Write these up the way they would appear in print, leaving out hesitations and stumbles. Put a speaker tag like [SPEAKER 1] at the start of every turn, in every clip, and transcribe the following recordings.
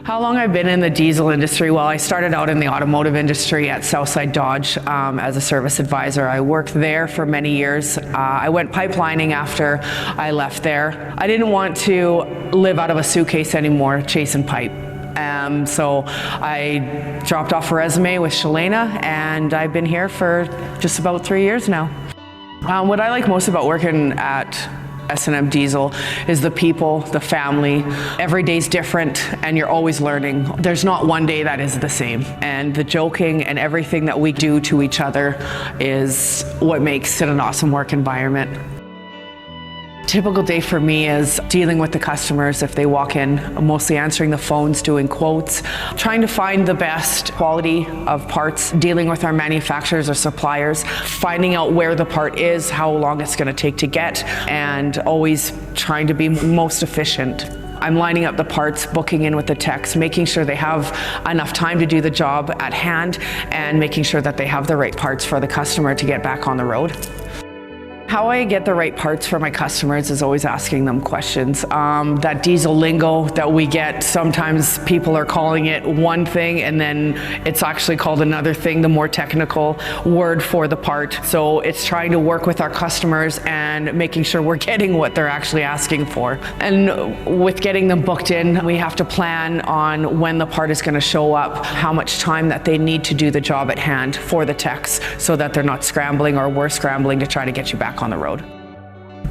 [SPEAKER 1] How long I've been in the diesel industry? Well, I started out in the automotive industry at Southside Dodge as a service advisor. I worked there for many years. I went pipelining after I left there. I didn't want to live out of a suitcase anymore, chasing pipe. So I dropped off a resume with Shalana, and I've been here for just about 3 years now. What I like most about working at S&M Diesel is the people, the family. Every day's different and you're always learning. There's not one day that is the same. And the joking and everything that we do to each other is what makes it an awesome work environment. Typical day for me is dealing with the customers if they walk in, mostly answering the phones, doing quotes, trying to find the best quality of parts, dealing with our manufacturers or suppliers, finding out where the part is, how long it's going to take to get, and always trying to be most efficient. I'm lining up the parts, booking in with the techs, making sure they have enough time to do the job at hand, and making sure that they have the right parts for the customer to get back on the road. How I get the right parts for my customers is always asking them questions. That diesel lingo that we get, sometimes people are calling it one thing and then it's actually called another thing, the more technical word for the part. So it's trying to work with our customers and making sure we're getting what they're actually asking for. And with getting them booked in, we have to plan on when the part is going to show up, how much time that they need to do the job at hand for the techs so that they're not scrambling or we're scrambling to try to get you back on the road.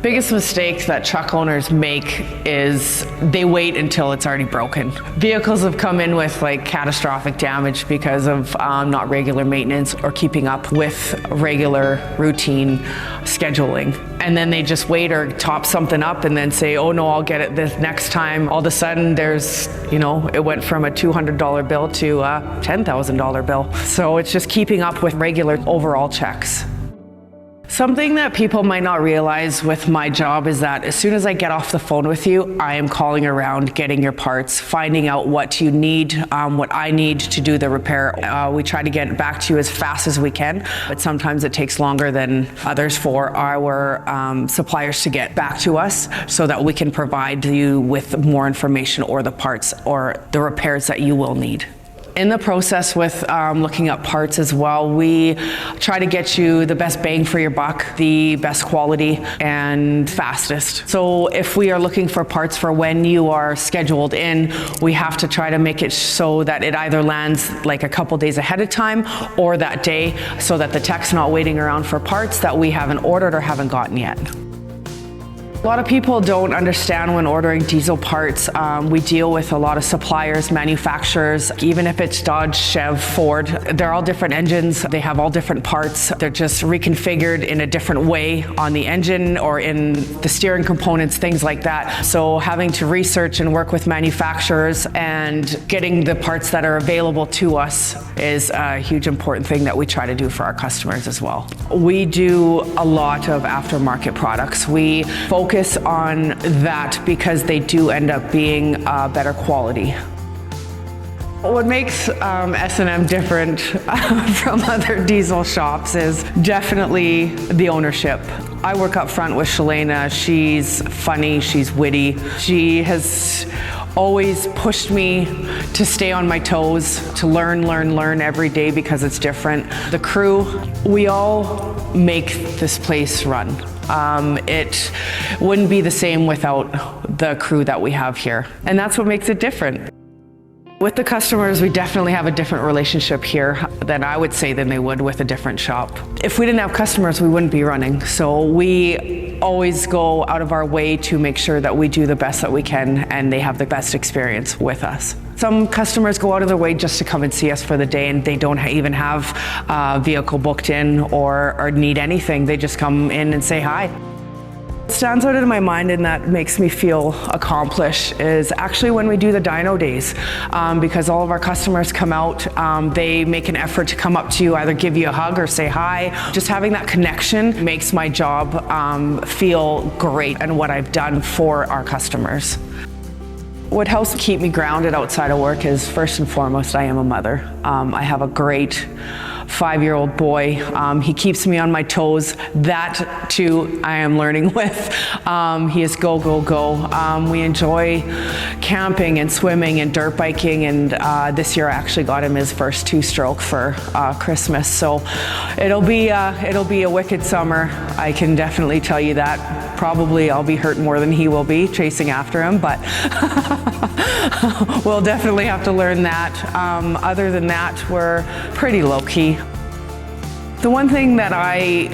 [SPEAKER 1] Biggest mistake that truck owners make is they wait until it's already broken. Vehicles have come in with like catastrophic damage because of not regular maintenance or keeping up with regular routine scheduling. And then they just wait or top something up and then say, oh no, I'll get it this next time. All of a sudden there's, it went from a $200 bill to a $10,000 bill. So it's just keeping up with regular overall checks. Something that people might not realize with my job is that as soon as I get off the phone with you, I am calling around, getting your parts, finding out what you need, what I need to do the repair. We try to get it back to you as fast as we can, but sometimes it takes longer than others for our suppliers to get back to us so that we can provide you with more information or the parts or the repairs that you will need. In the process with looking up parts as well, we try to get you the best bang for your buck, the best quality and fastest. So if we are looking for parts for when you are scheduled in, we have to try to make it so that it either lands like a couple days ahead of time or that day so that the tech's not waiting around for parts that we haven't ordered or haven't gotten yet. A lot of people don't understand when ordering diesel parts. We deal with a lot of suppliers, manufacturers, even if it's Dodge, Chev, Ford. They're all different engines. They have all different parts. They're just reconfigured in a different way on the engine or in the steering components, things like that. So having to research and work with manufacturers and getting the parts that are available to us is a huge important thing that we try to do for our customers as well. We do a lot of aftermarket products. We focus on that because they do end up being better quality. What makes S&M different from other diesel shops is definitely the ownership. I work up front with Shalana. She's funny, she's witty. She has always pushed me to stay on my toes, to learn every day because it's different. The crew, we all make this place run. It wouldn't be the same without the crew that we have here. And that's what makes it different. With the customers, we definitely have a different relationship here than I would say than they would with a different shop. If we didn't have customers, we wouldn't be running. So we always go out of our way to make sure that we do the best that we can and they have the best experience with us. Some customers go out of their way just to come and see us for the day and they don't even have a vehicle booked in or need anything. They just come in and say hi. What stands out in my mind and that makes me feel accomplished is actually when we do the dyno days, because all of our customers come out, they make an effort to come up to you, either give you a hug or say hi. Just having that connection makes my job feel great and what I've done for our customers. What helps keep me grounded outside of work is first and foremost, I am a mother. I have a great 5-year-old boy. He keeps me on my toes. That too, I am learning with. He is go, go, go. We enjoy camping and swimming and dirt biking, and this year I actually got him his first 2-stroke for Christmas. So it'll be a wicked summer. I can definitely tell you that. Probably I'll be hurt more than he will be chasing after him, but we'll definitely have to learn that. Other than that, we're pretty low-key. The one thing that I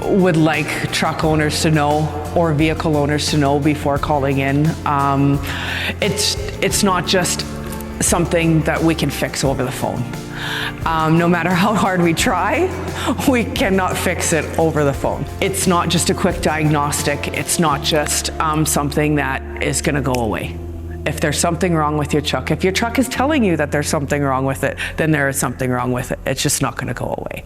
[SPEAKER 1] would like truck owners to know, or vehicle owners to know before calling in, it's not just something that we can fix over the phone. No matter how hard we try, we cannot fix it over the phone. It's not just a quick diagnostic. It's not just something that is going to go away. If there's something wrong with your truck, if your truck is telling you that there's something wrong with it, then there is something wrong with it. It's just not going to go away.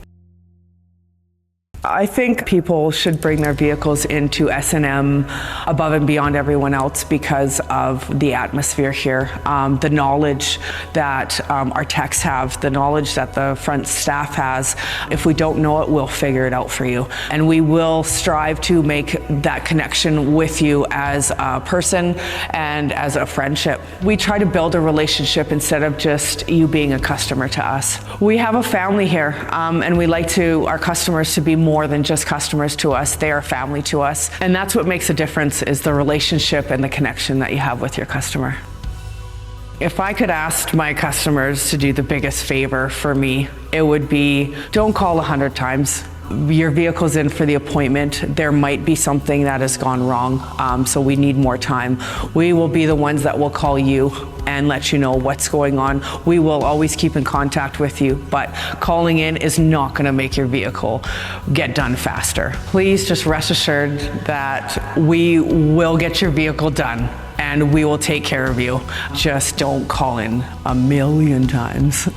[SPEAKER 1] I think people should bring their vehicles into S&M above and beyond everyone else because of the atmosphere here, the knowledge that our techs have, the knowledge that the front staff has. If we don't know it, we'll figure it out for you. And we will strive to make that connection with you as a person and as a friendship. We try to build a relationship instead of just you being a customer to us. We have a family here, and we like our customers to be more than just customers to us. They are family to us. And that's what makes a difference, is the relationship and the connection that you have with your customer. If I could ask my customers to do the biggest favor for me, it would be, don't call 100 times. Your vehicle's in for the appointment. There might be something that has gone wrong, so we need more time. We will be the ones that will call you and let you know what's going on. We will always keep in contact with you, but calling in is not going to make your vehicle get done faster. Please just rest assured that we will get your vehicle done and we will take care of you. Just don't call in a million times.